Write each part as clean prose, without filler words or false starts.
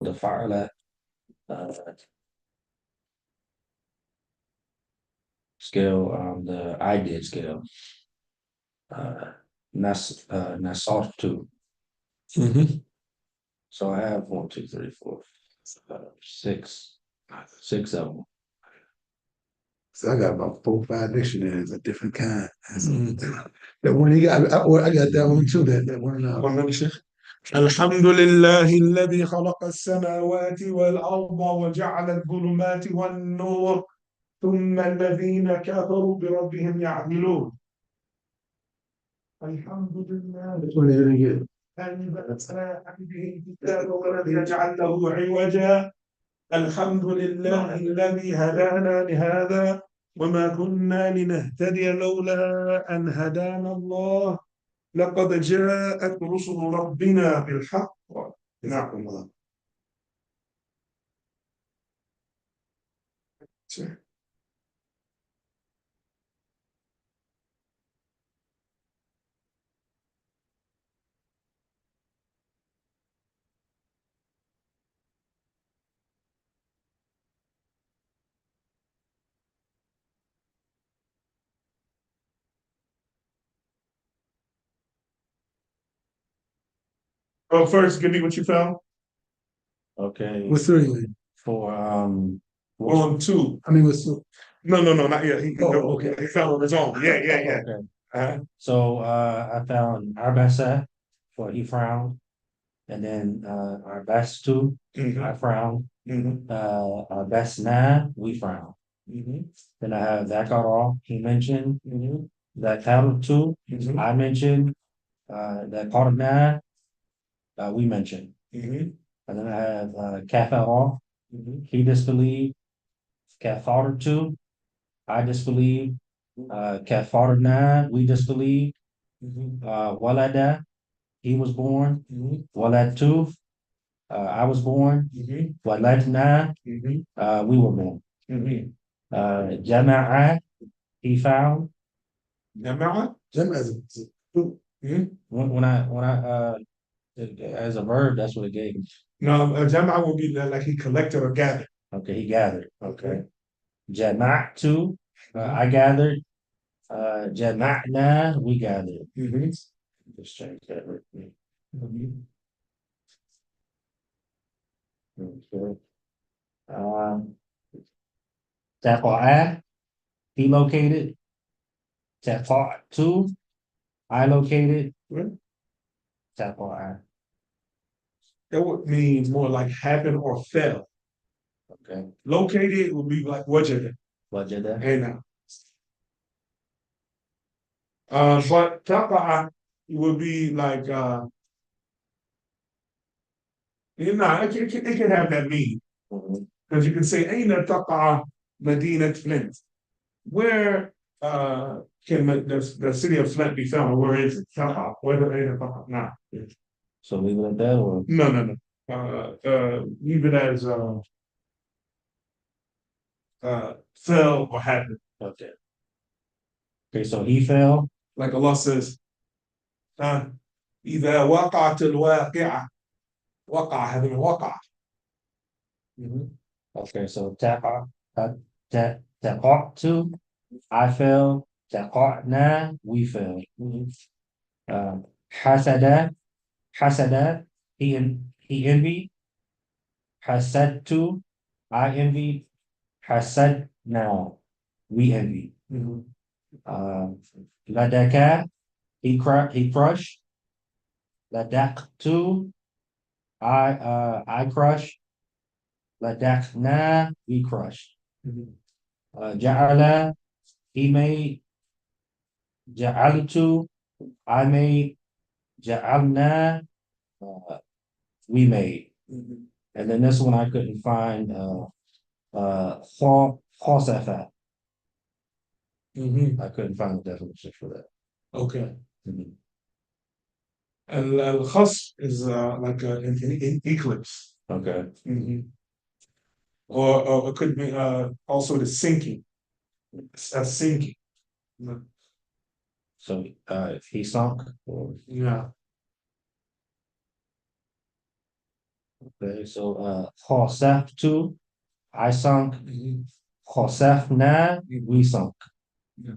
the Farlet scale, the I did scale, and that's soft too. Mm-hmm. So I have one, two, three, four, six, six of them. So I got about 4, 5 dictionaries of different kind. Mm. That one he got, I got that one too. That one. والله شيخ. الحمد لله الذي خلق السماوات والأرض وجعل الظلمات والنور ثم الذين كفروا بربهم يعدلون. الحمد لله Which one did you get? أنزل على عبده الكتاب ولم يجعل له عوجا. الحمد لله الذي هدانا لهذا وما كنا لنهتدي لولا أن هدانا الله لقد جاءت رسل ربنا بالحق. نعم الله. Well, first, give me what you found. Okay, What's three? for On two. I mean, what's No, no, no, not yet. Oh, okay. He found on his own. Yeah, yeah, yeah. okay. Uh-huh. So I found Arbasa for he frowned, and then Arbastu, Mhm. I frowned, Mhm. Arbasna, we frowned. Mhm. Then I have Zakaroff, he mentioned, Mhm. Zakaru, Mhm. I mentioned, Zakarna, we mentioned. Mhm. And then I have Kafaroff, Mhm. he disbelieved, Kafartu, I disbelieve, Kafarna, we disbelieve, Mhm. Walada, he was born, Mhm. Walatu, I was born, Mhm. Waladna, Mhm. we were born. Mhm. Jama'a, he found. جماعة. Jim as two. Mhm. When I as a verb, that's what it gave me. No, جماعة will be like he collected or gathered. Okay, he gathered. Okay. Jama'tu, I gathered. Jama'na, we gathered. Mhm. Just change that real quick. Mhm. Okay. Taqa'a, he located. Taqa'tu, I located. Right. Taqa'a, That would mean more like happened or fell. okay. Located would be like wajada. Wajada, Hey now. But tapa'a would be like it can have that meaning. mhm. Because you can say Aina tapa'a Medina Flint. Where can the city of Flint be found? Or where is it? Tapa'a. Where the Aina tapa'a? Nah. So leave it at that or No, no, no. Leave it as fell or happened. okay. Okay, so he fell. Like Allah says, إذا وقعت الواقعة وقع هذا من وقع. Okay, so taqa'tu, I fell. Taqa'na, we fell. Uh, hasada, hasada, he envied. Hasadtu, I envied. Hasadna, we envied. Uh, ladaka, he crushed. Ladaqtu, I crushed. Ladakna, we crushed. Ja'ala, he made. Ja'altu, I made. Ja'alna, uh, we made. And then this one I couldn't find falsified. I couldn't find the definition for that. Okay. Mhm. الخصف is like an eclipse. Okay. Or it could be also the sinking. A sinking. So he sunk or Yeah. Okay, so خسفت, I sunk. خسفنا, we sunk. Yeah.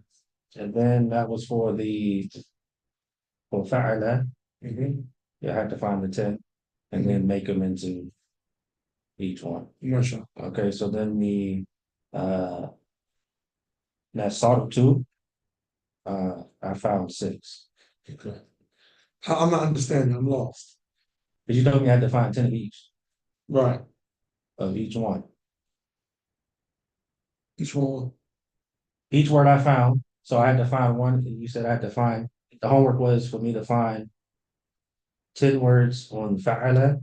And then that was for the for فعل. You had to find the 10 and then make them into each one. Masha. Okay, so then the that sort of two, I found 6. Okay. I'm not understanding. I'm lost. Because you told me I had to find 10 of Right. each one. Each one. Each word I found. So I had to find one, and you said I had to find the homework was for me to find 10 words on fa'ala,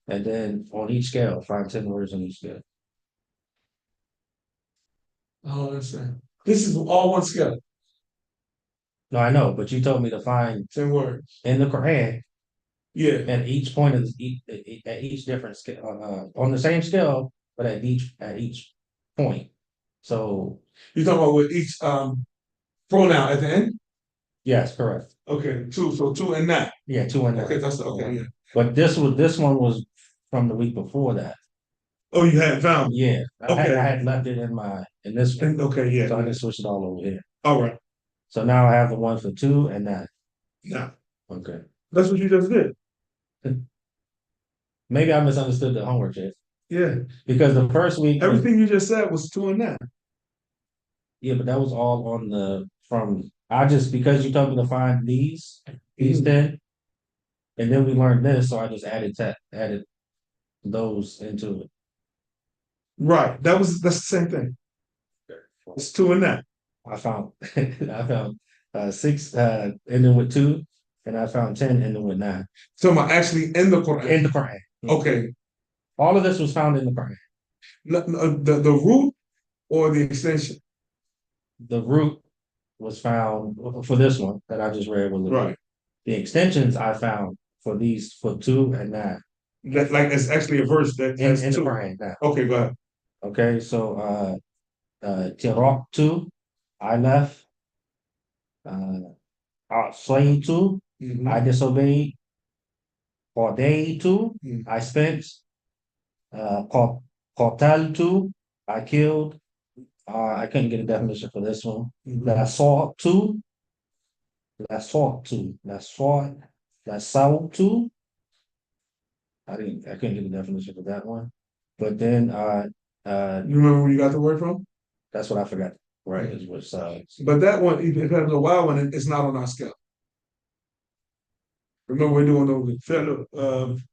and then on each scale, find 10 words on each scale. I don't understand. This is all one scale. No, I know, but you told me to find 10 words. in the Quran Yeah. at each point of at each different scale on the same scale, but at each point. So You're talking about with each pronoun at the end? yes, correct. Okay, 2. So 2 and 9. Yeah, 2 and 9. Okay, that's okay, yeah. But this one was from the week before that. Oh, you hadn't found it? Yeah, Okay. I had left it in this one, Okay, yeah. so I just switched it all over here. All right. So now I have the one for 2 and 9. Yeah. Okay. That's what you just did. Maybe I misunderstood the homework, Jay. Yeah. Because the first week, Everything you just said was 2 and 9. yeah, but that was all on I just, because you told me to find these 10, and then we learned this, so I just added those into it. Right. That's the same thing. It's 2 and 9. I found, I found 6 ending with 2, and I found 10 ending with 9. So am I actually in the Quran? In the Quran. Okay. All of this was found in the Quran. The root or the extension? The root was found for this one that I just read was the root. Right. The extensions I found for 2 and 9. That like it's actually a verse that has In the 2. Quran now. Okay, go ahead. Okay, so Tiroktu, I left. Swaytu, I disobeyed. Qadaytu, I spent. Qataltu, I killed. I couldn't get a definition for this one. Lasawtu, Lasawtu, Lasawtu. I couldn't get a definition for that one. But then You remember where you got the word from? that's what I forgot. Right, it was But that one, if it has a wild one, it's not on our scale. Remember, we're doing the fellow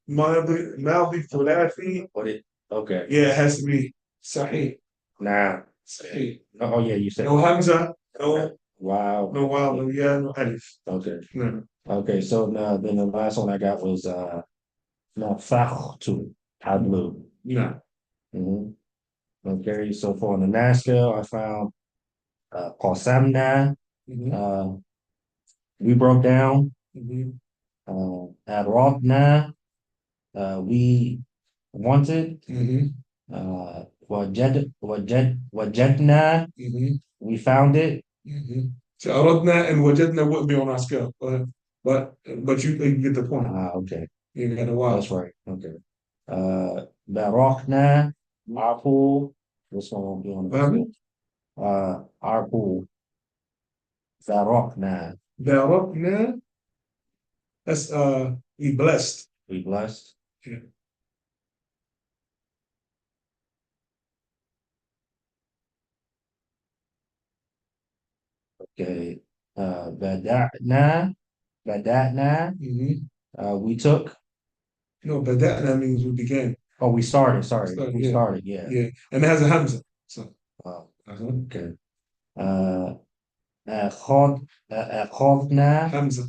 Maldi Thulathi. what it okay. Yeah, it has to be Sahih. Nah. Sahih. Oh yeah, you said No Hamza, no wow. Wild, no Yeah, no Alif. Okay. No. Okay, so now then the last one I got was Nafakhtu, I blew. Yeah. Okay, so for the NASCAR, I found Qasamna, we broke down. Adrobna, we wanted. Wajadna, we found it. So Aradna and Wajadna wouldn't be on our scale, but you get the point. Okay. You got a while. That's right. Okay. Barakna, our pool. This one won't be on the scale. Our pool. Barakna. Barakna. That's we blessed. We blessed. Yeah. Okay. Badatna. We took. No, but that means we began. Oh, we started. Sorry, we yeah. started. Yeah. Yeah, and it has a hamza. So. Okay. Khodna. Hamza.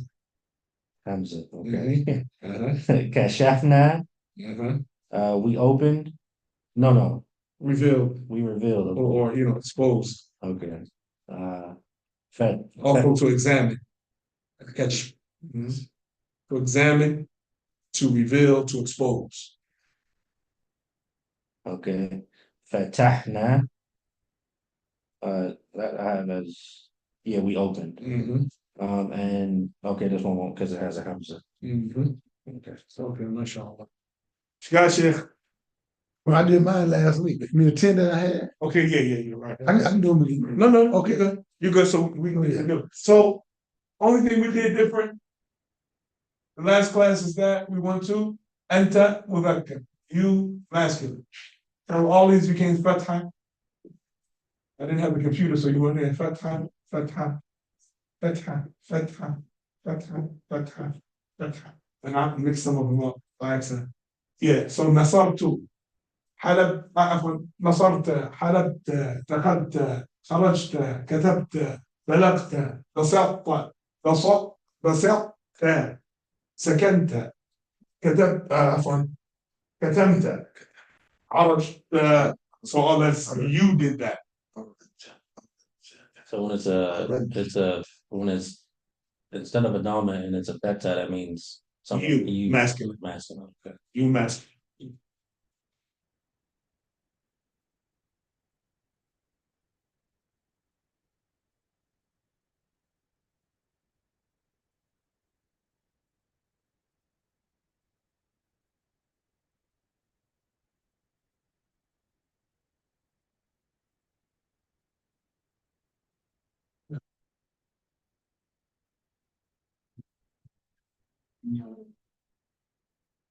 Hamza. Okay. Kashafna. We opened. No. Revealed. We revealed. Or exposed. Okay. Also to examine. Catch. To examine, to reveal, to expose. Okay. Fatahna. That is, yeah, we opened. And okay, this one won't because it has a hamza. Okay, mashallah. Shikar Sheikh. Well, I did mine last week. I mean, the 10 that I had, Okay, yeah, you're right. I can do them again. No, Okay. you're good. You're good. So we Oh, yeah. can do it. So only thing we did different, the last class is that we went to Anta Mudakkar, you masculine. So all these became Fatha. I didn't have a computer, so you went in Fatha, Fatha, Fatha, Fatha, Fatha, Fatha, Fatha. And I mixed some of them up by accident. Yeah, so نصرت حلب عفوا نصرت حلبت دخلت خرجت كتبت بلغت بسطت بسطت سكنت كتبت عفوا كتمت عرجت so all that's you did that. So when it's a when it's instead of a dominant and it's a beta, that means something You, masculine. masculine. Okay. You masculine.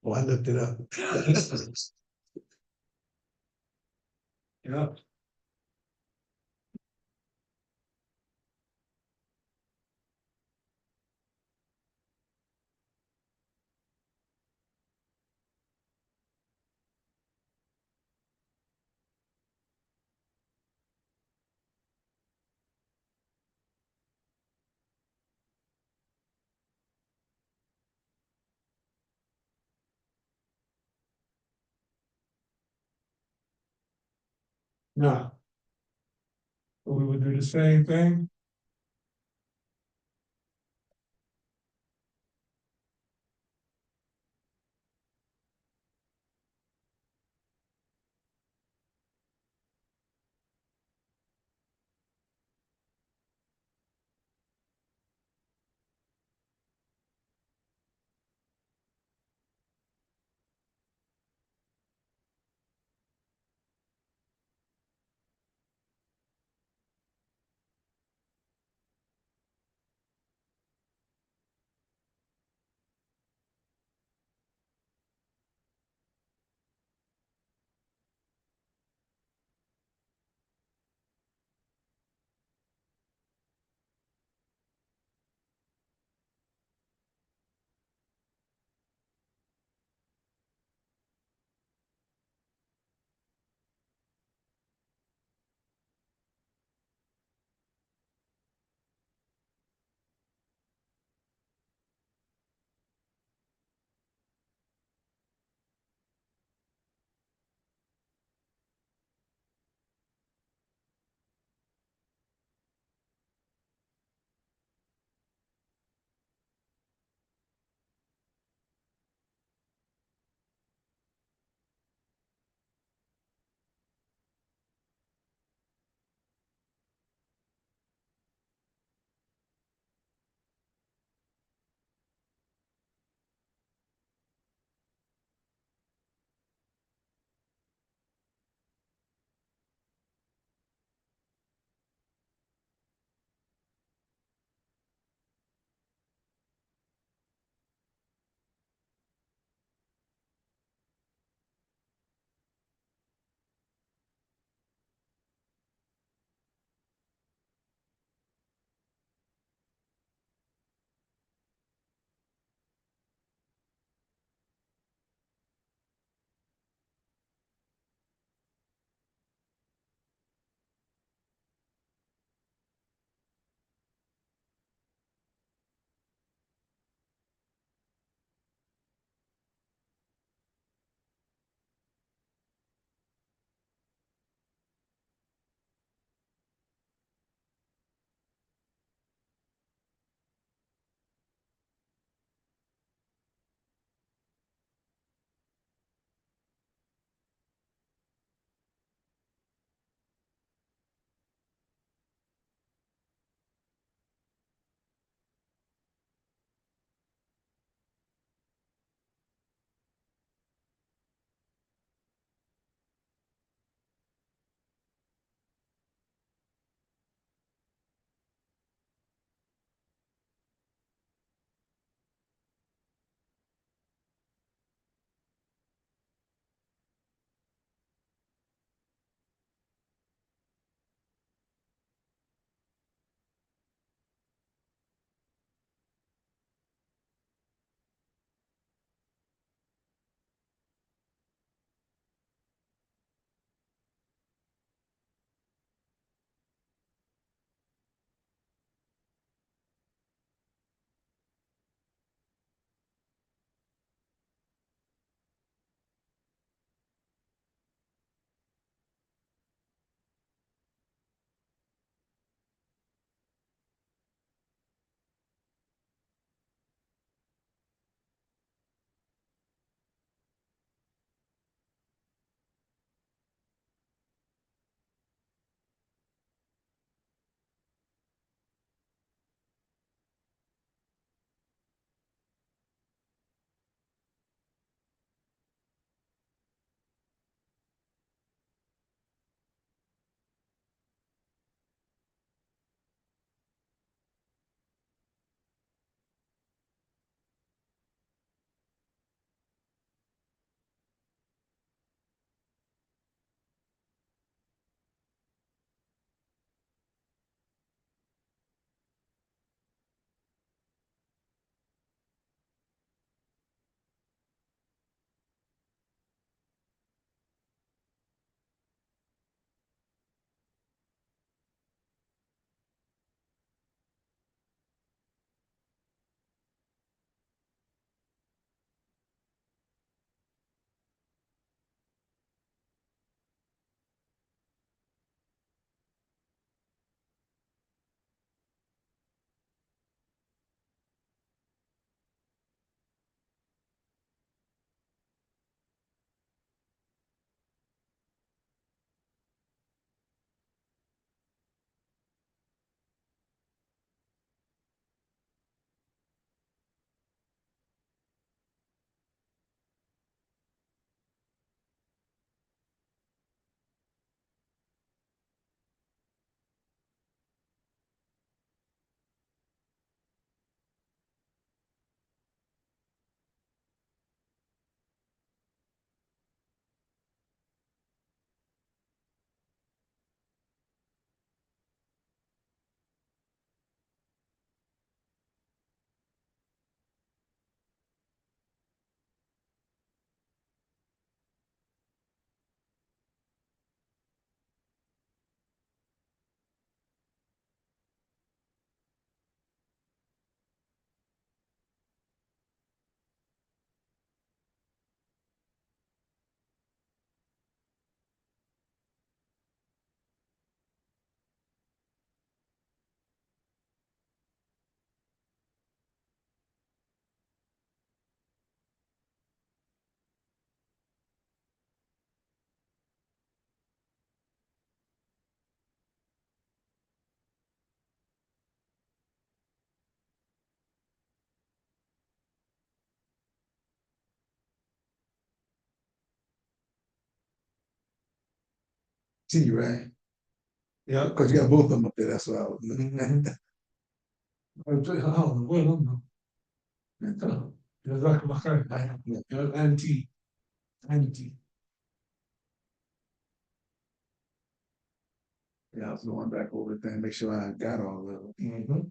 Oh, I looked it up. Yeah. No. We would do the same thing. T, right? Yeah. Because you got both of them up there. That's what I was looking at. جزاك الله خير. أنتي أنتي. Yeah, I was going back over the thing, make sure I got all of them.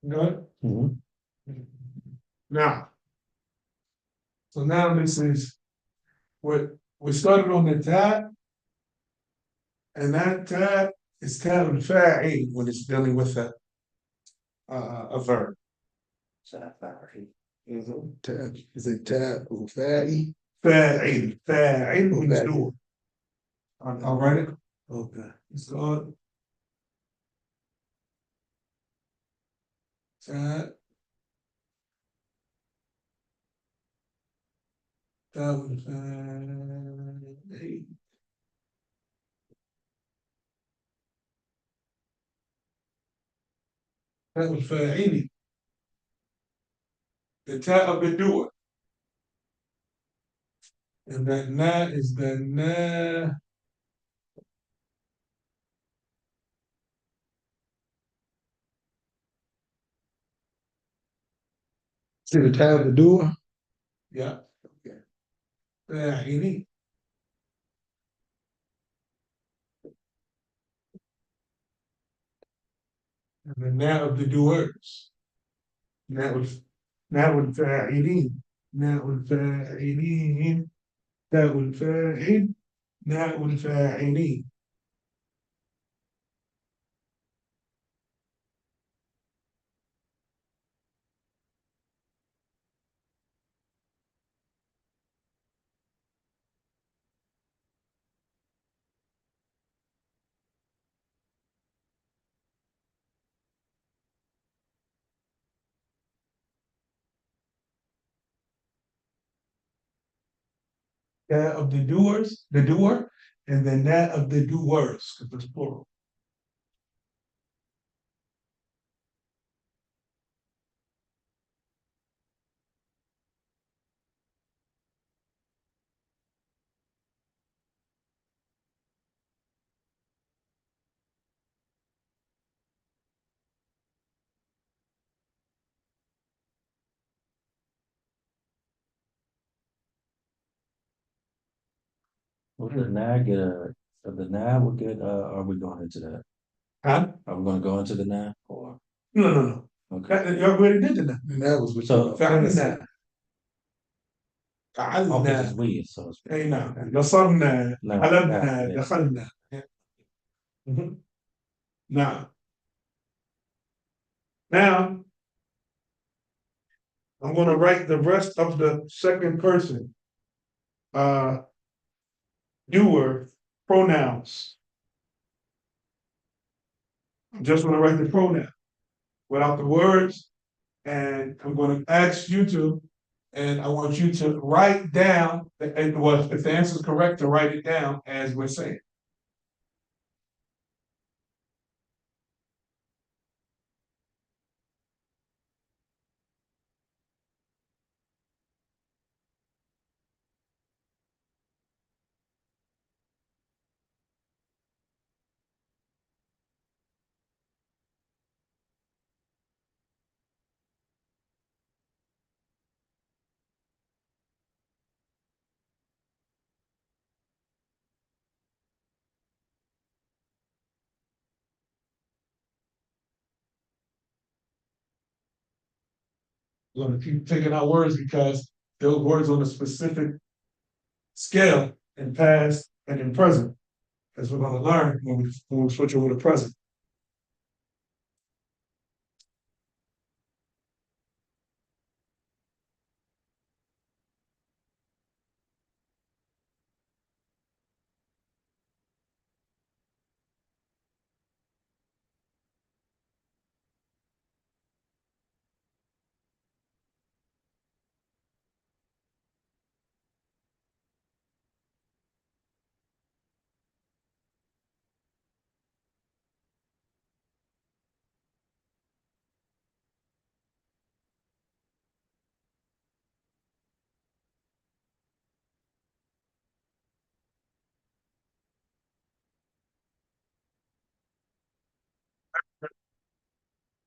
Good. Mhm. Now, so now this is what we started on the tab, and that tab is tab al-fa'il when it's dealing with a verb. Tab, is it tab fatty? فاعل فاعل means doer. I'll write it. Okay. It's called tab tab al-fa'il. tab al-fa'ili. The tab of the doer. And that na is the na. See the tab the door? Yeah. Okay. فاعلي. And the na of the doers. ناء الفاعلين ناء الفاعلين تاء الفاعل ناء الفاعلين. That of the doers, the doer, and then that of the doers, because it's plural. Would the NAG get the NAG will get, are we going into that? Huh? Are we gonna go into the NAG or? No, no, no. Okay. You already did that. And that was what So- فعلنا Oh, this is فعلنا we, so it's. اي نعم نصرنا No, حلبنا yeah. دخلنا Mhm. Now, now I'm going to write the rest of the second person doer pronouns. I'm just going to write the pronoun without the words, and I'm going to ask you to, and I want you to write down, and well, if the answer is correct, to write it down as we're saying. We're going to keep taking out words because those words on a specific scale in past and in present, as we're going to learn when we switch over to present.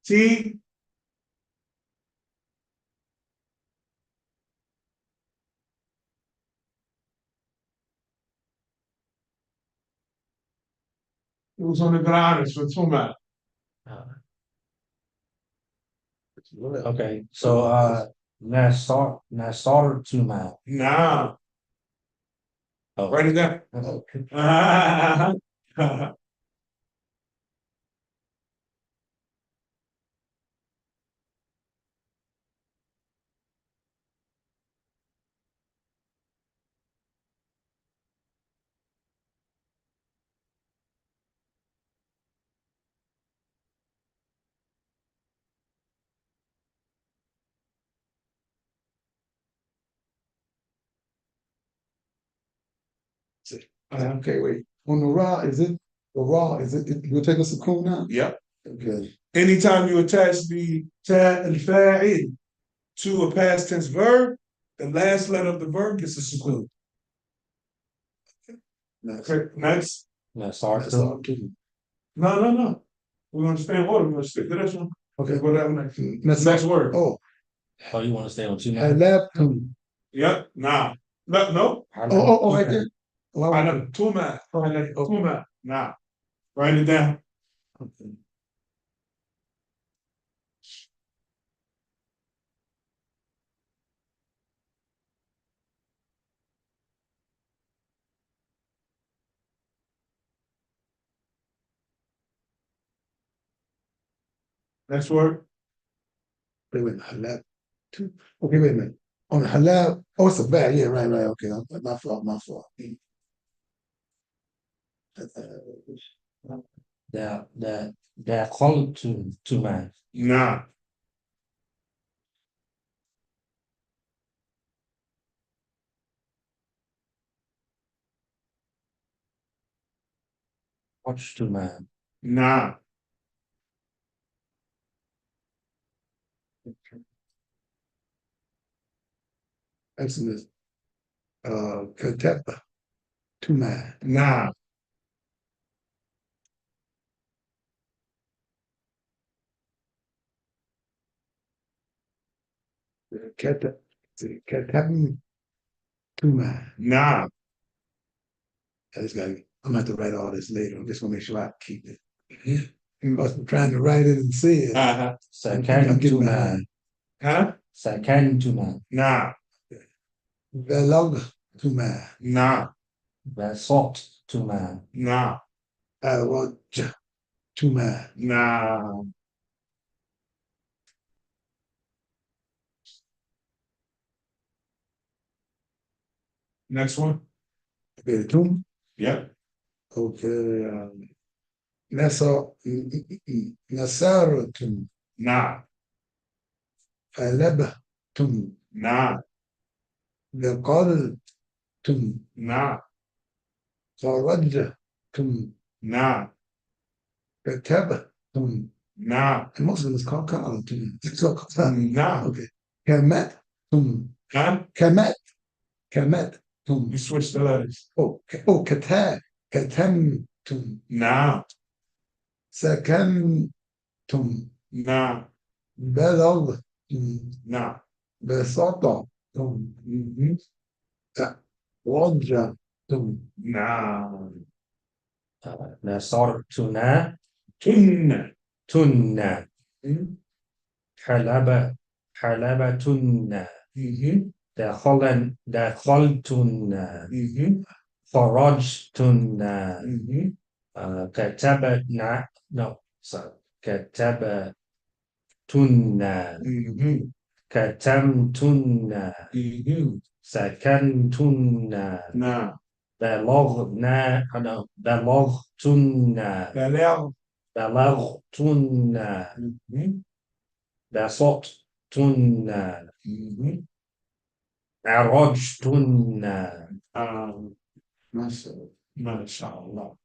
T who's on the ground is for Tuma. Okay, so Nasar Tuma. Nah, Oh, write it down. Okay, wait. On the raw, is it the raw? Is it? You'll take a sukoon now? Yep. Okay. Anytime you attach the ta al fa'il to a past tense verb, the last letter of the verb gets a sukoon. Next. Okay, next. Nasar That's all Tuma. too. No. We're going to stay in order. We're going to stick to this one. Okay. Go down next. Next, Next word. Oh, Oh, you want to stay on Tuma? halabtum. Yep. Nah. No. Right there. Oh, I want Tuma. Tuma. Nah. Write it down. to- Next word. Wait a minute. Halab. Okay, wait a minute. On the halab. Oh, it's a bag. Yeah, right. Okay. My fault. My fault. They're called Tuma. Nah. Watch Tuma. Nah. Exodus. Katepa. Tuma. Nah. Keta. Ketapi. Tuma. Nah. I just got. I'm gonna have to write all this later. I'm just gonna make sure I keep it. You must be trying to write it and say it. Uh-huh. I'm getting سكنتما behind. Huh? سكنتما Nah. بلغتما Nah. بسطتما Nah. أرجتما. Nah. Next one. قبلتم. Yep. Okay. نصرتم. Nah. قلبتم. Nah. دخلتم. Nah. خرجتم. Nah. كتبتم. Nah. And most of them is called قالتم. So, Nah. okay. كمتم. Huh? كمتم. You switch the letters. كتمتم. Nah. سكنتم. Nah. بلغتم. Nah. بسطتم. Mm-hmm. رجعتم. Nah. نصرتنا Tun. تنا Mm-hmm. حلبتنا Mm-hmm. دخلتنا Mm-hmm. خرجتنا Mm-hmm. كتبنا no sorry كتبتنا Mm-hmm. كتمتنا Mm-hmm. سكنتنا Nah. بلغنا no بلغتنا Balel. بلغتنا Mm-hmm. بسطتنا Mm-hmm. عرجتنا MashaAllah.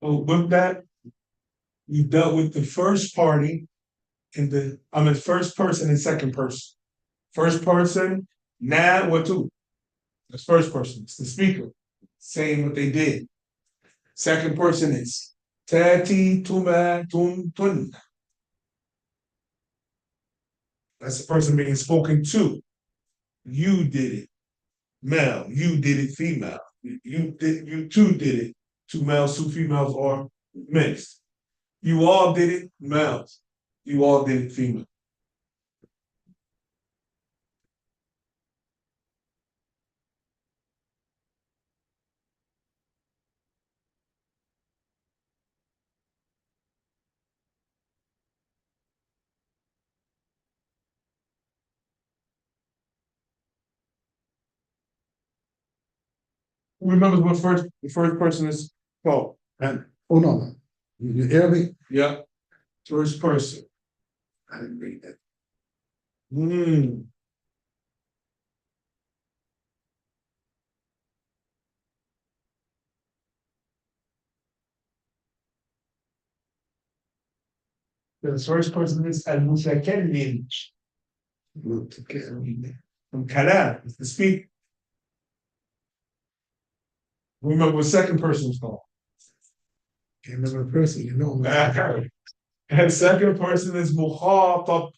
So with that, we dealt with the first party and first person and second person. First person, now what two? That's first person, it's the speaker saying what they did. Second person is Tati Tuma Tun Tun. That's the person being spoken to. You did it, male. You did it, female. You two did it. Two males, two females, or mixed. You all did it, males. You all did it, female. Who remembers what the first person is called? And no. You hear me? Yeah. First person. I didn't read that. Hmm. The first person is al-mutakallim. From kalam, it's the speak. Remember what second person is called? Can't remember the person, you know. And second person is mukhatab,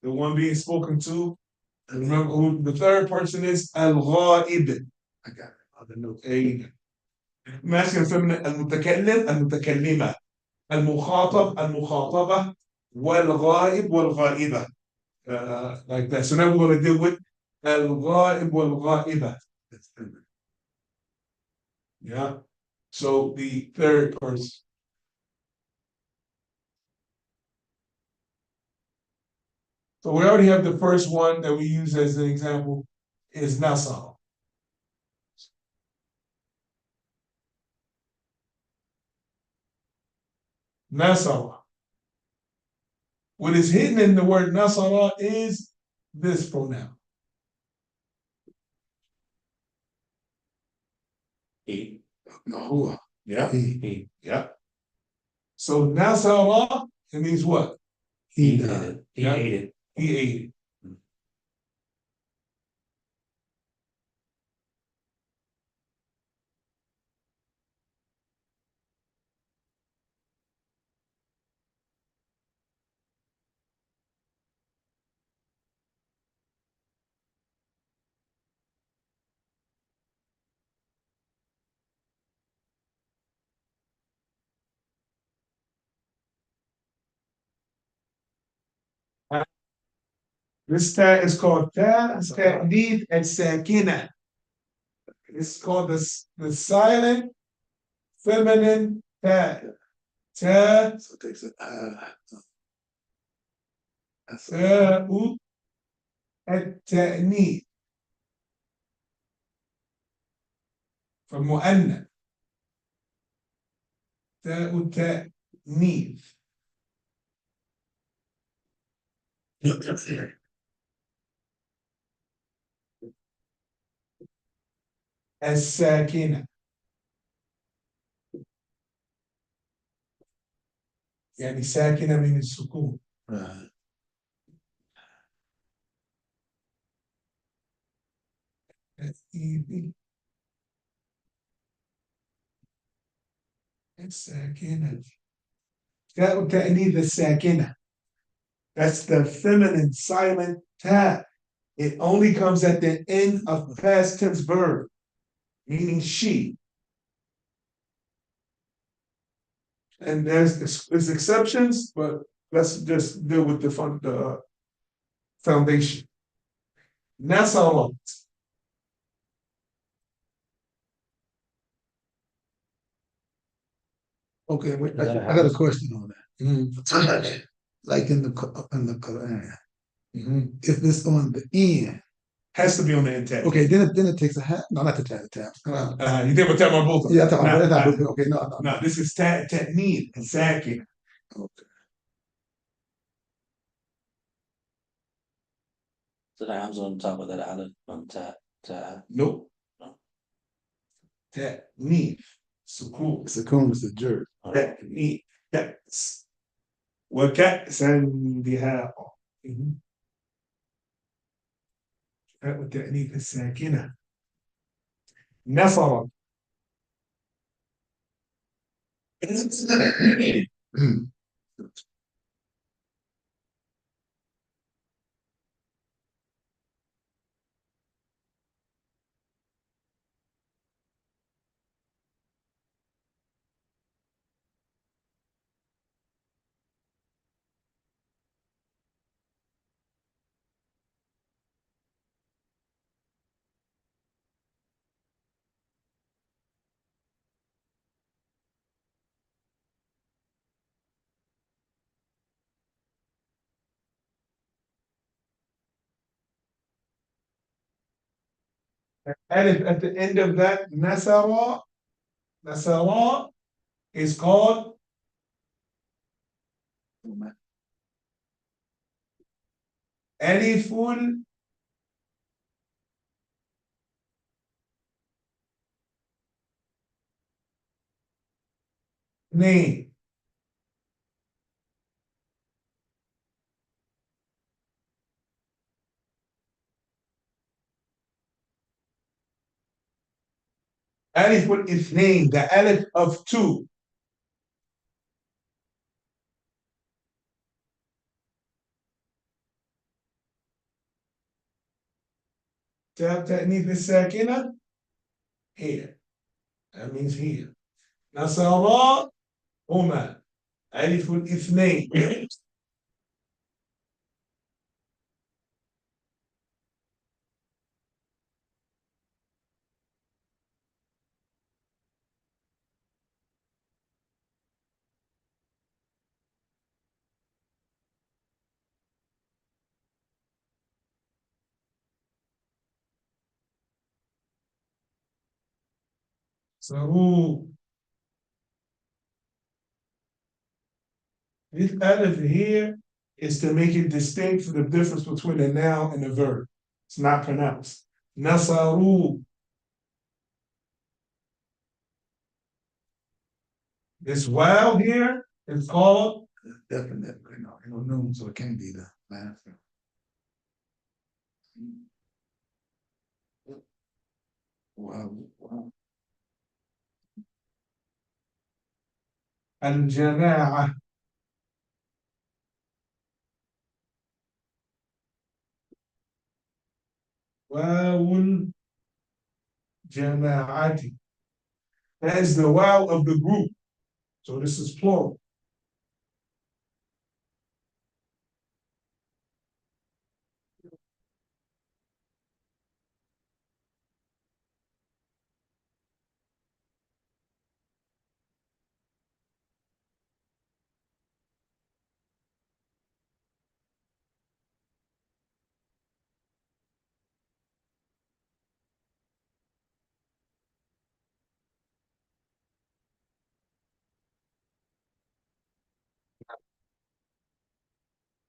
the one being spoken to. And remember who the third person is al-ghaib. I got it. Other notes. masculine feminine المتكلم المتكلمة المخاطب المخاطبة والغائب والغائبة. Like that. So now we're going to deal with الغائب والغائبة. Yeah. So the third person. So we already have the first one that we use as an example. is Nasara. Nasara. What is hidden in the word Nasara is this pronoun. He. No, Yeah. He. Yeah. So Nasara, it means what? He he did died. it. He Yeah. ate it. He ate it. This ta is called ta'did al-sakina. It's called the silent feminine ta. Ta, So it takes it. That's ta'u, التأنيث فمؤنث تاء التأنيث الساكنة يعني ساكنة من السكون right. الساكنة تاء التأنيث الساكنة. That's the feminine silent ta. It only comes at the end of past tense verb, meaning she. And there's exceptions, but let's just deal with the foundation. Nasarat. Okay, wait, Is that a I got a house? question on that. Like in the Quran, if it's on the end, Has to be on the intent. okay, then it takes a hat. No, not the tab. You did with that one both. Yeah, that's Nah, not okay. No. no, this is technique and sakin. Okay. So the ham's on top of that aleph on ta. Nope. No. Technique. Sukun. Sakun is the jerk. technique. كأس وكأسا دهاقا. والتأنيث الساكنة. نفرت. Alif at the end of that, Nasara. Nasara is called Aliful name. Aliful Ithnain, the Alif of two. تأنيث الساكنة here. That means here. نصارى هما ألف الاثنين. صاروخ. This alif here is to make it distinct for the difference between a noun and a verb. It's not pronounced. Nasaru. This wow here is called Definitely, no noon, so it can't be the last. Wow. al-jama'a. Wawul jama'ati. That is the wow of the group. So this is plural.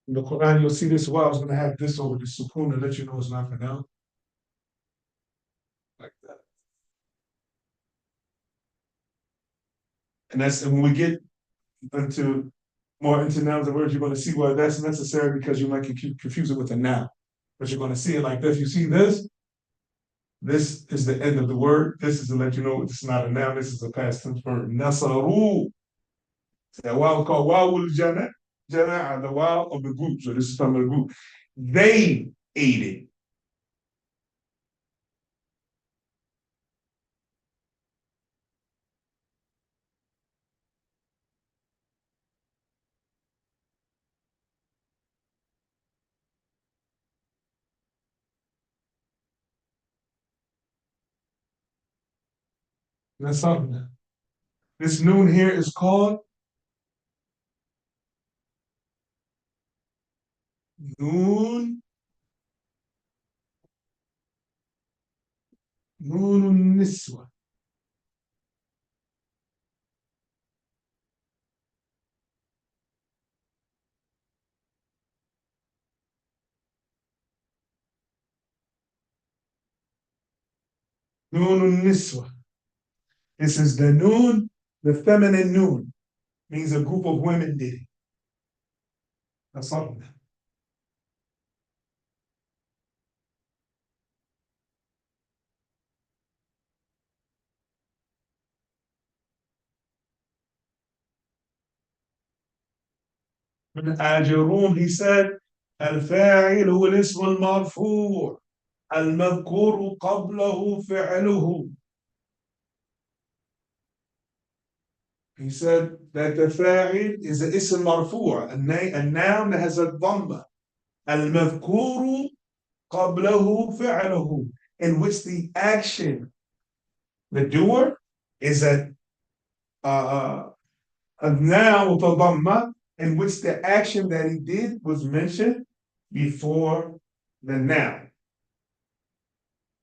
In the Quran, you'll see this wow is going to have this over the sukoon to let you know it's not pronounced. Like that. And when we get into more into nouns and words, you're going to see why that's necessary because you might confuse it with a noun. But you're going to see it like this. You see this? This is the end of the word. This is to let you know it's not a noun. This is a past tense verb. Nasaru. That wow called wawul jana, the wow of the group. So this is from the group. They ate it. Nasarna. This noon here is called noon. Noon niswa. Noon niswa. This is the noon, the feminine noon. Means a group of women did it. Nasarna. من آجرون he said الفاعل هو الاسم المرفوع المذكور قبله فعله. He said that the fa'il is an ism marfu', a noun that has a dhamma. المذكور قبله فعله, in which the action, the doer, is a noun with a dhamma, in which the action that he did was mentioned before the noun.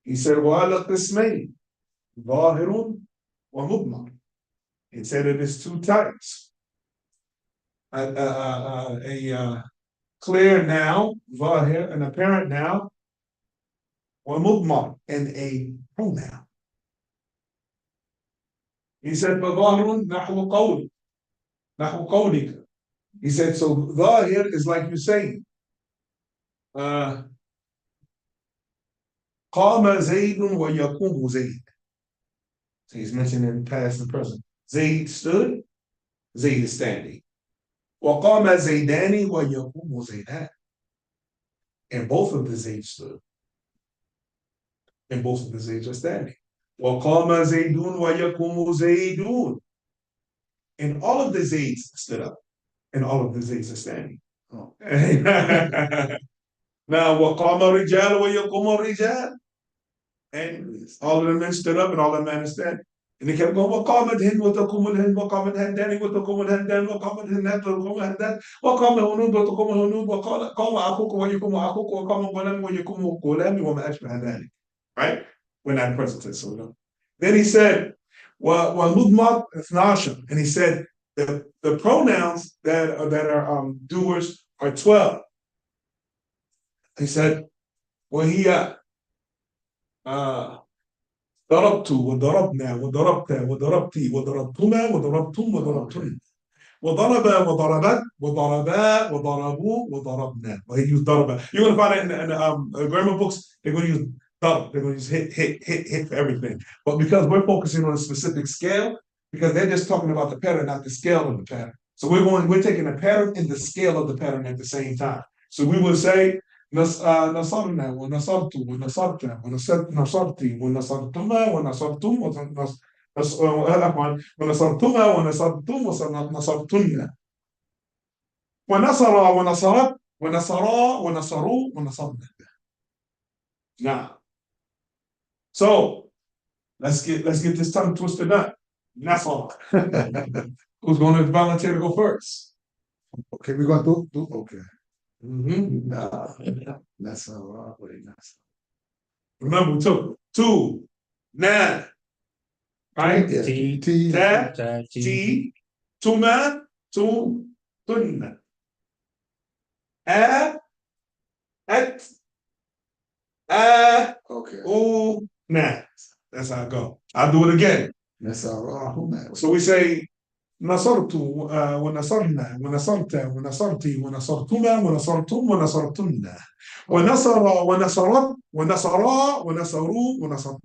He said, وَعَلَى قِسْمَيْنِ ظَاهِرٌ وَمُضْمَرٌ. He said it is two types. A clear noun, ظاهر, an apparent noun, ومضمر, and a pronoun. He said, فَظَاهِرٌ نَحْوُ قَوْلِ نَحْوُ قَوْلِكَ. He said, so ظاهر is like you're saying. قام زيد ويقوم زيد. So he's mentioning past and present. Zayd stood, Zayd is standing. وقام زيدان ويقوم زيدان. And both of the Zayds stood. And both of the Zayds are standing. وقام زيد ويقوم زيدون. And all of the Zayds stood up. And all of the Zayds are standing. Oh. Now وقام رجال ويقوم رجال. And all of the men stood up and all of the men are standing. And they kept going, وقام الهند وتقوم الهند وقام الهندان وتقوم الهندان وقام الهندات وتقوم الهندات وقام الهنود وتقوم الهنود وقال قام أخوك ويقوم أخوك وقام غلام ويقوم غلام وما أشبه ذلك. Right? We're not present tense, so no. Then he said, وَمُضْمَرْ 12. And he said, the pronouns that are doers are 12. He said, وهي ضربت وضربنا وضربت وضربتي وضربتما وضربتم وضربتن وضرب وضربت وضربا وضربوا وضربنا. Well, he used ضربة. You're going to find it in grammar books. They're going to use ضرب. They're going to use hit for everything. But because we're focusing on a specific scale, because they're just talking about the pattern, not the scale of the pattern. So we're taking the pattern and the scale of the pattern at the same time. So we would say نصرنا ونصرت ونصرت نصرتي ونصرتما ونصرتم ونصرتما ونصرتم ونصرتن ونصر ونصرت ونصرا ونصروا ونصرنا. Now, so let's get this tongue twisted up. Nasr. Who's going to volunteer to go first? Okay, we're going to do okay. Mm-hmm. That's all right. Remember, 2, 9. Right? Yeah. T, T. Ta, T, T, Tuma, Tunna. A, At, A, Okay. U, Na. That's how I go. I'll do it again. That's all right. So we say نصرت ونصرنا ونصرت ونصرتي ونصرتما ونصرتم ونصرتن ونصر ونصرت ونصرا ونصروا ونصرنا.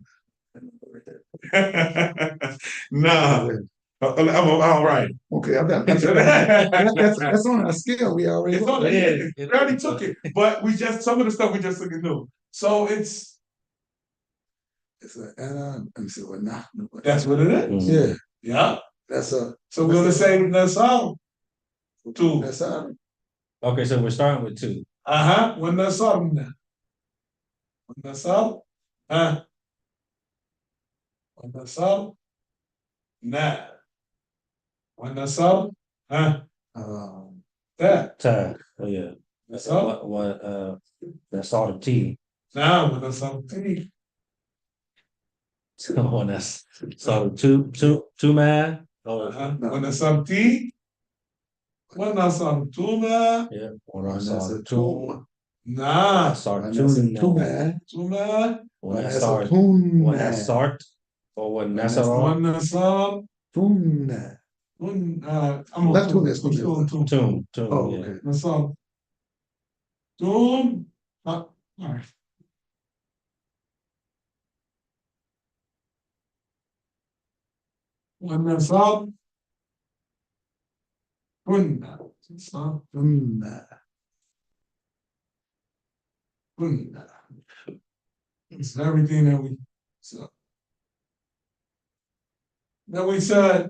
Nah, I'm all right. Okay, that's on a scale we already. It's on it. We already took it, but some of the stuff we just took it new. So it's let me see what now. that's what it is. Yeah, Yeah. that's a. So we're gonna say Nasar. 2. That's a. Okay, so we're starting with 2. ونصرنا. ونصر. ونصرنا. ونصر. that. Ta. Oh yeah. نصر. That's all the T. نعم ونصرتني. So that's so two man. Oh, ونصرتي. ونصرتما. yeah. When I saw two, نعم. I saw Two two. man. ثم. When I That's saw a tune when I man. saw it, or when that's That's all. ونصر. Tune. Not tune. Tune. Oh, Yeah. okay. نصر. تون. All right. والنصر. كنا. Tune. كنا. It's everything that we said. Then we said,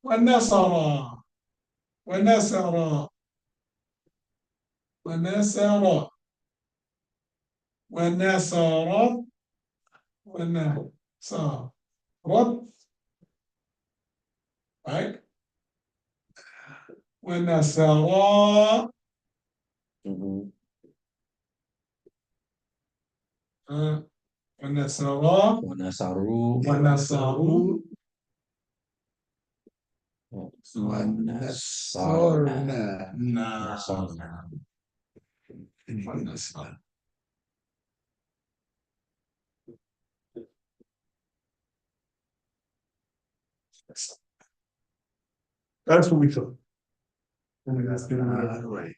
والنصر. والنصر. والنصر. والنصر. والنصر. Right? والنصر. Mhm. والنصر. When I saw Ru. والنصر. Sorna. والنصر. That's what we took. Right.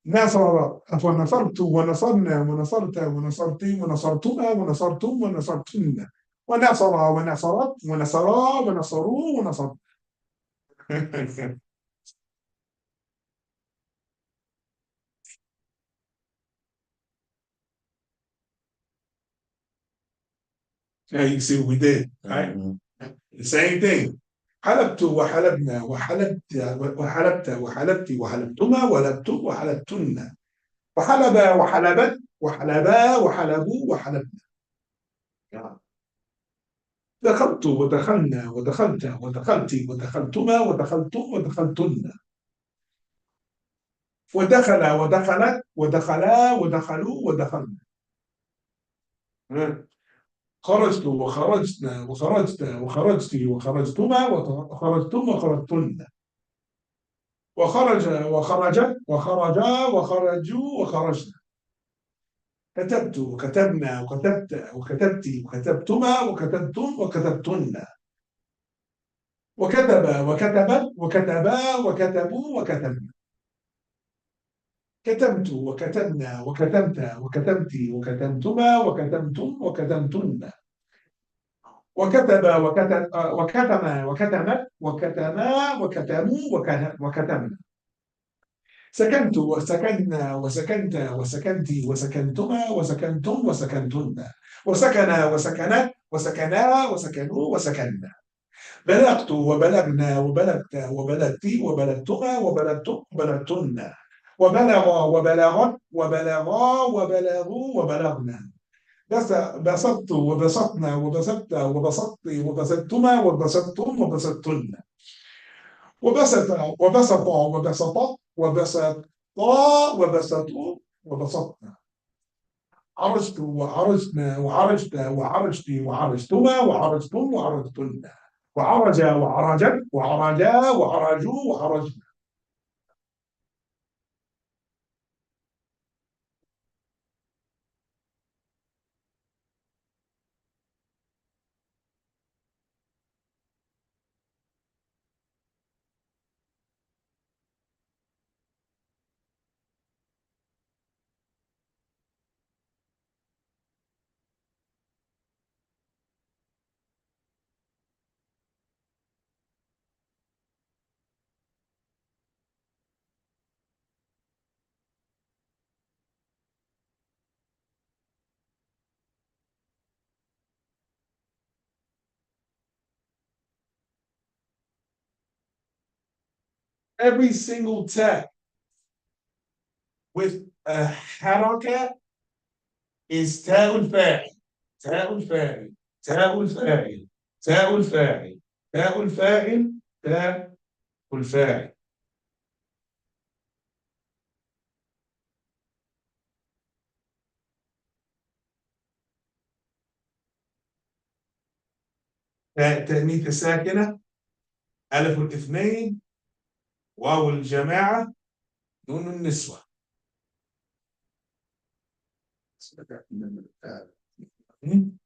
نصر فنصرت ونصرنا ونصرت ونصرتي ونصرتما ونصرتم ونصرتن ونصر ونصرت ونصرا ونصروا ونصر. Now you can see what we did, right? Mhm. The same thing. حلبت وحلبنا وحلبت وحلبت وحلبت وحلبتما ولبتم وحلبتن وحلب وحلبت وحلبا وحلبوا وحلبنا. دخلت ودخلنا ودخلت ودخلت ودخلتما ودخلتم ودخلتن ودخل ودخلت ودخلا ودخلوا ودخلنا. خرجت وخرجنا وخرجت وخرجتِ وخرجتما وخرجتم وخرجتن وخرج وخرجت وخرجا وخرجوا وخرجنا كتبت وكتبنا وكتبت وكتبتِ وكتبتما وكتبتم وكتبتن وكتب وكتبت وكتبا وكتبوا وكتبنا كتمت وكتبنا وكتبت وكتبتِ وكتبتما وكتبتم وكتبتن وكتب وكتب وكتم وكتمت وكتما وكتموا وكتمنا سكنت وسكننا وسكنت وسكنتِ وسكنتما وسكنتم وسكنتن وسكن وسكنت وسكنا وسكنوا وسكنا بلغت وبلغنا وبلغت وبلغتِ وبلغتما وبلغتم وبلغتن وبلغ وبلغت وبلغا وبلغوا وبلغنا بسطت وبسطنا وبسطت وبسطتِ وبسطتما وبسطتم وبسطتن وبسط وبسط وبسطت وبسطا وبسطوا وبسطنا عرجت وعرجنا وعرجت وعرجتِ وعرجتما وعرجتم وعرجتن وعرج وعرجت وعرجا وعرجوا وعرجنا every single text with a harakat is ta'ul fa'il, ta'ul fa'il, ta'ul fa'il, ta'ul fa'il, ta'ul fa'il, ta'ul fa'il. تاء التأنيث الساكنة ألف الاثنين واو الجماعة نون النسوة. And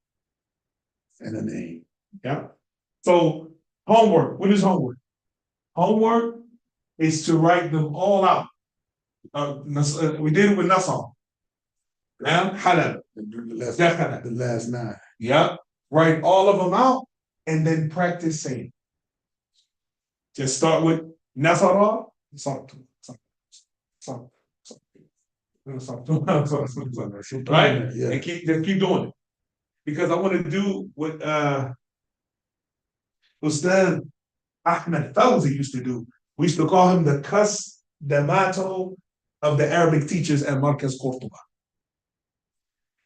a name. Yeah. So homework. What is homework? Homework is to write them all out. We did it with Nassau. Halal. The last 9. Yeah. Write all of them out and then practice saying. Just start with Nasara. Right? Yeah. And keep doing it. Because I want to do what Ustad Ahmed Fawzi used to do. We used to call him the Cus D'Amato of the Arabic teachers at Marcus Cordoba.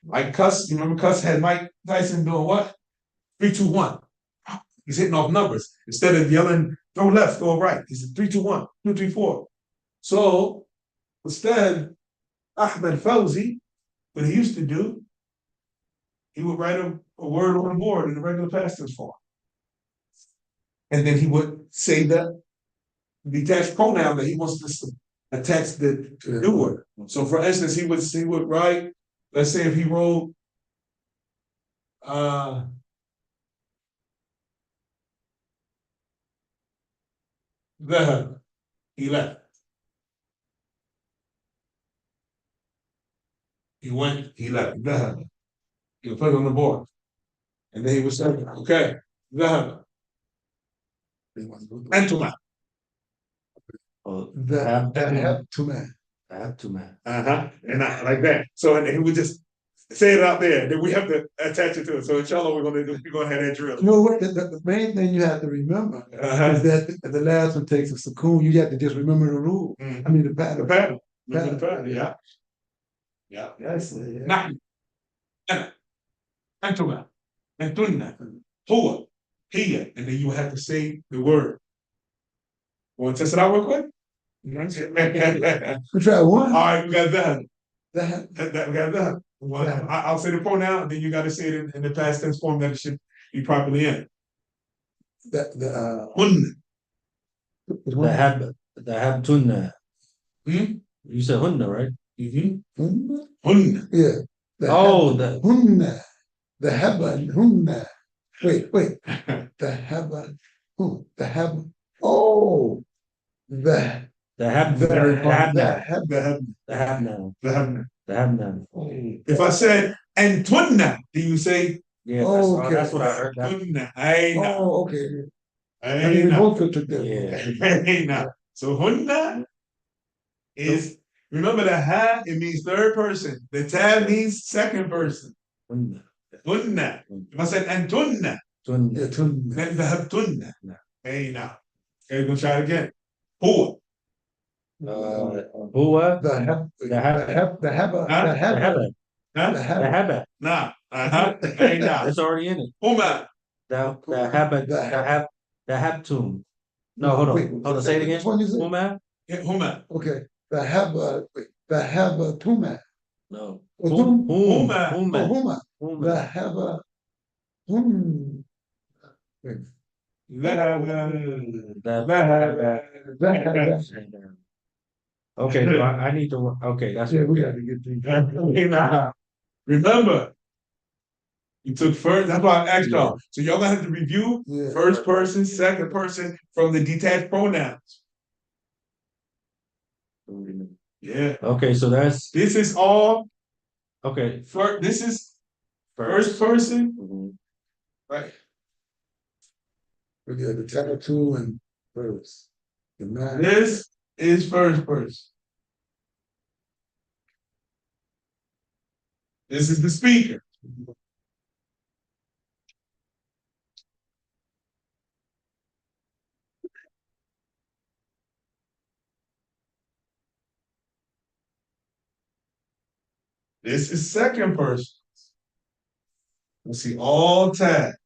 Like Cus, you remember Cus had Mike Tyson doing what? 3, 2, 1. He's hitting off numbers. Instead of yelling, throw left, throw right. He said 3, 2, 1, 2, 3, 4. So Ustad Ahmed Fawzi, what he used to do, he would write a word on the board in the regular past tense form. And then he would say the detached pronoun that he wants to attach the new word. So for instance, he would write, let's say if he wrote ذهب, he left. He went, he left. ذهب. He would put it on the board. And then he would say, okay, ذهب. أنتما. Oh, Have to man. And like that. So and he would just say it out there. Then we have to attach it to it. So inshallah, we're gonna have that drill. You know what? The main thing you have to remember is that the last one takes a sukoon. You have to just remember the rule. I mean the pattern. The pattern. Yeah. Yeah. Yes. Yeah. نحن أنا أنتما أنتن هو هي, and then you have to say the word. Want to test it out real quick? We try one. All right, we got that. That. We got that. Well, I'll say the pronoun, then you gotta say it in the past tense form that it should be properly in. Hun. Dhahabtunna. Hmm? You said hunna, right? Mm-hmm. Hun. Yeah. Oh, the hunna. ذهبن hunna. Wait. ذهبن. Who? ذهب. Oh. The dhahabna. Dhahabna. Dhahabna. If I said Antunna, do you say Yeah, that's what I heard. Tunna? Aina. Oh, okay. I mean, we Aina. both took that. Yeah. Aina. So Hunna is, remember the ha, it means third person. The ta means second person. Hunna. Hunna. If I said Antunna, Tunna. Yeah, tunna. then Dhahabtunna. No. Aina. Okay, we're gonna try it again. Huwa. Huwa ذهب. ذهب. ذهب. Huh? ذهب. Huh? Dhahaba. Nah. Aina. It's already in it. Huma. Dhahabtum. No, hold Wait, on. Hold on. Say it again. which one is it? Huma? Yeah, Huma. Okay. ذهب تuma. No. Hum. Huma. Huma. Huma. ذهب hum. Wait. ذهب. ذهب. Okay, so I need to. Okay, that's Yeah, we got to get things. Nah. Remember, you took first. That's why I asked y'all. So y'all gonna have to review Yeah. first person, second person from the detached pronouns. Yeah. Okay, so that's This is all. okay. This is first person. Mhm. Right. We got the chapter 2 and first. The man. This is first person. This is the speaker. This is second person. Let's see all tags.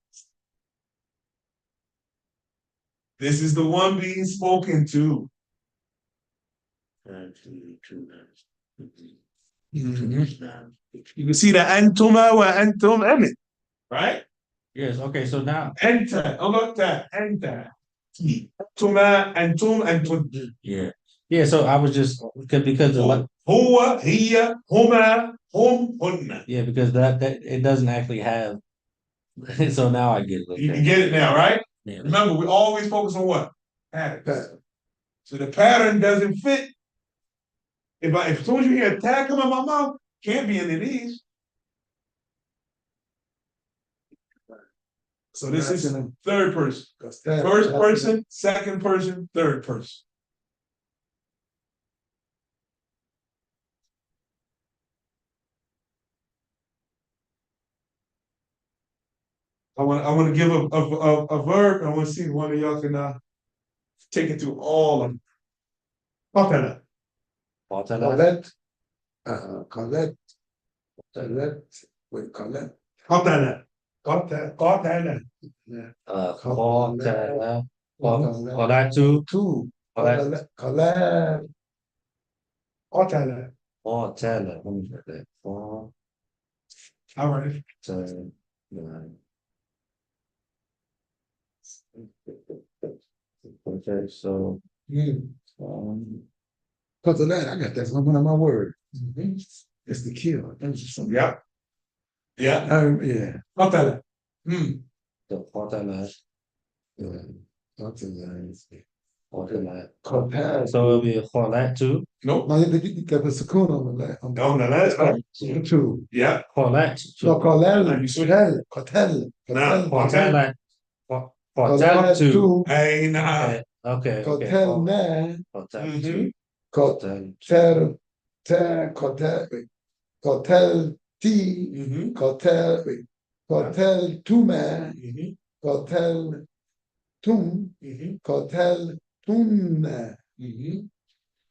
This is the one being spoken to. You can see the antuma wa antum emit, right? Yes. Okay. So now. Enter, enter. Tuma, antum, antum. Yeah. Yeah. So I was just because the Huwa, hiya, huma, hum, hunna. yeah, because that it doesn't actually have. So now I get it. You can get it now, right? Yeah. Remember, we always focus on what? Pattern. Pattern. So the pattern doesn't fit. If as soon as you hear a tag come in my mouth, can't be any of these. So this is third person. First person, second person, third person. I want to give a verb. I want to see if one of y'all can take it through all of them. Qatala. Colette. Colette. Wait, Colette. Qatala. Qatala. Qalatu. Two. Colette. Colette. Qatala. Qatala. All right. Okay, so Colette, I got that one of my words. It's the kill. Yeah. Yeah. Yeah. Qatala. the Qatala. Colette. So it'll be Qalatu. Nope. No, you got the sukoon on the left. On the last one. Two. Yeah. Qalat. No, Colette. You switch. Cotel. Nah, Qatalat. Colette. Qatatu. Two. Hey, nah. Okay. Cotel. Man. Qatatu. Cotel. Cotel. T. Cotel. Two man. Cotel. Tum. Cotel. Tun.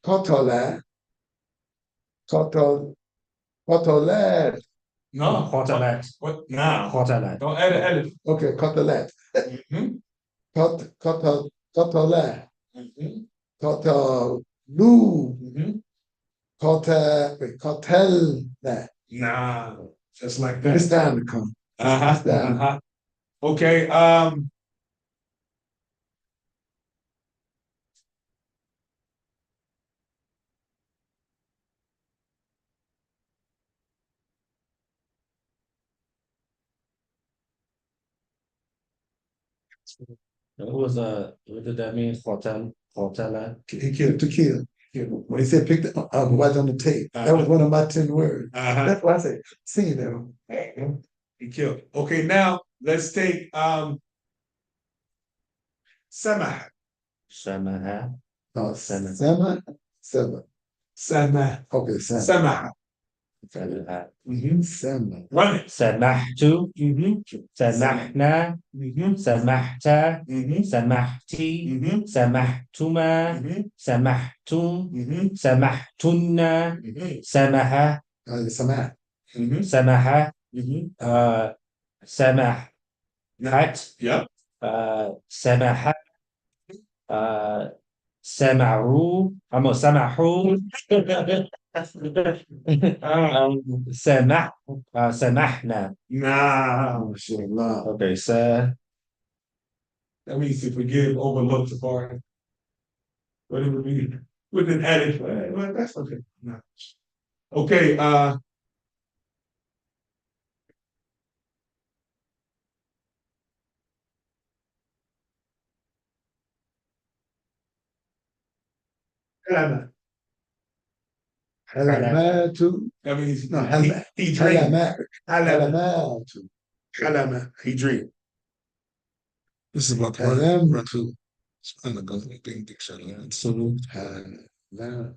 Cotola. Cotolet. No. Qatalat. What? Nah. Qatalat. Don't add an alif. Okay, cotolet. Mm-hmm. Cotolet. Mm-hmm. Cotolu. Mm-hmm. Cotel. Nah, just like It's that. time to come. Uh-huh. Down. Uh-huh. Okay, what did that mean? Hotel. He killed to kill. When he said pick the watch on the tape, that was one of my 10 words. uh-huh. That's why I say seen that. He killed. Okay, now let's take Samah. Samaha. No, Seven. seven. Samah. Okay, seven. Samah. Samaha. Seven. Run it. Samahtu. Mm-hmm. Samahna. Mm-hmm. Samahta. Mm-hmm. Samahti. Mm-hmm. Samahtuma. Mm-hmm. Samahtum. Mm-hmm. Samahtunna. Mm-hmm. Samaha. Samah. Mm-hmm. Samaha. Mm-hmm. Samahat. Yep. Samaha. سمعوا أما سمحوا سمحنا. Nah. MashaAllah. Okay, so That means to forgive, overlook the part. What it would be with an added, well, that's okay. No. Okay, Halama. Halamatu. That means No, he dreamed. Halamat. Halama. Halamatu. Halama. He dreamed. This is about Halamatu. I'm gonna go thing dictionary. Halam.